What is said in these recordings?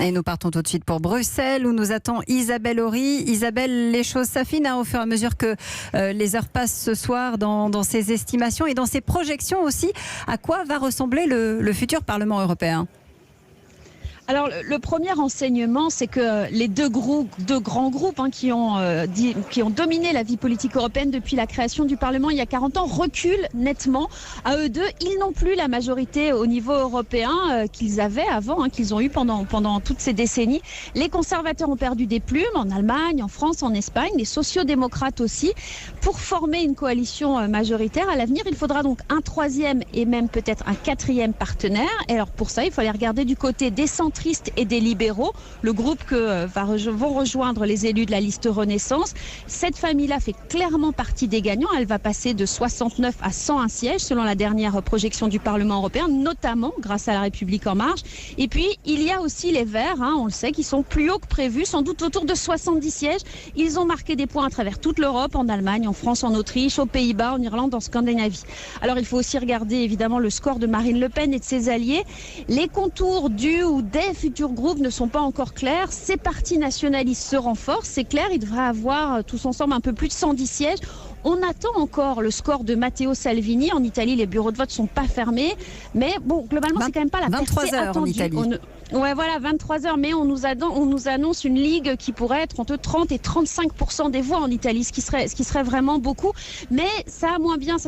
Et nous partons tout de suite pour Bruxelles où nous attend Isabelle Horry. Isabelle, les choses s'affinent au fur et à mesure que les heures passent ce soir dans ces estimations et dans ces projections aussi. À quoi va ressembler le futur Parlement européen ? Alors, le premier enseignement, c'est que les deux grands groupes qui ont dominé la vie politique européenne depuis la création du Parlement il y a 40 ans reculent nettement. À eux deux, ils n'ont plus la majorité au niveau européen qu'ils avaient avant, qu'ils ont eu pendant toutes ces décennies. Les conservateurs ont perdu des plumes en Allemagne, en France, en Espagne, les sociodémocrates aussi. Pour former une coalition majoritaire à l'avenir, il faudra donc un troisième et même peut-être un quatrième partenaire. Et alors pour ça, il faut aller regarder du côté des centristes et des libéraux, le groupe que vont rejoindre les élus de la liste Renaissance. Cette famille-là fait clairement partie des gagnants. Elle va passer de 69 à 101 sièges selon la dernière projection du Parlement européen, notamment grâce à la République en marche. Et puis, il y a aussi les Verts, on le sait, qui sont plus hauts que prévu, sans doute autour de 70 sièges. Ils ont marqué des points à travers toute l'Europe, en Allemagne, en France, en Autriche, aux Pays-Bas, en Irlande, en Scandinavie. Alors, il faut aussi regarder évidemment le score de Marine Le Pen et de ses alliés. Les contours du ou des futurs groupes ne sont pas encore clairs. Ces partis nationalistes se renforcent, c'est clair, ils devraient avoir tous ensemble un peu plus de 110 sièges. On attend encore le score de Matteo Salvini. En Italie, les bureaux de vote ne sont pas fermés. Mais bon, globalement, c'est quand même pas la percée attendue. En Italie. Ouais, voilà, 23 heures. Mais on nous annonce une ligue qui pourrait être entre 30 et 35% des voix en Italie, ce qui serait vraiment beaucoup. Mais ça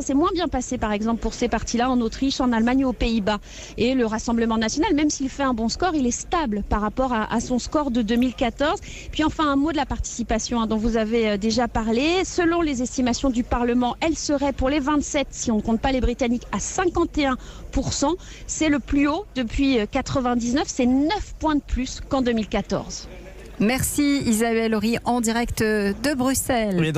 s'est moins bien passé, par exemple, pour ces partis-là en Autriche, en Allemagne et aux Pays-Bas. Et le Rassemblement national, même s'il fait un bon score, il est stable par rapport à son score de 2014. Puis enfin, un mot de la participation dont vous avez déjà parlé. Selon les estimations du Parlement, elle serait pour les 27, si on ne compte pas les Britanniques, à 51%. C'est le plus haut depuis 99, c'est 9 points de plus qu'en 2014. Merci Isabelle Horry en direct de Bruxelles.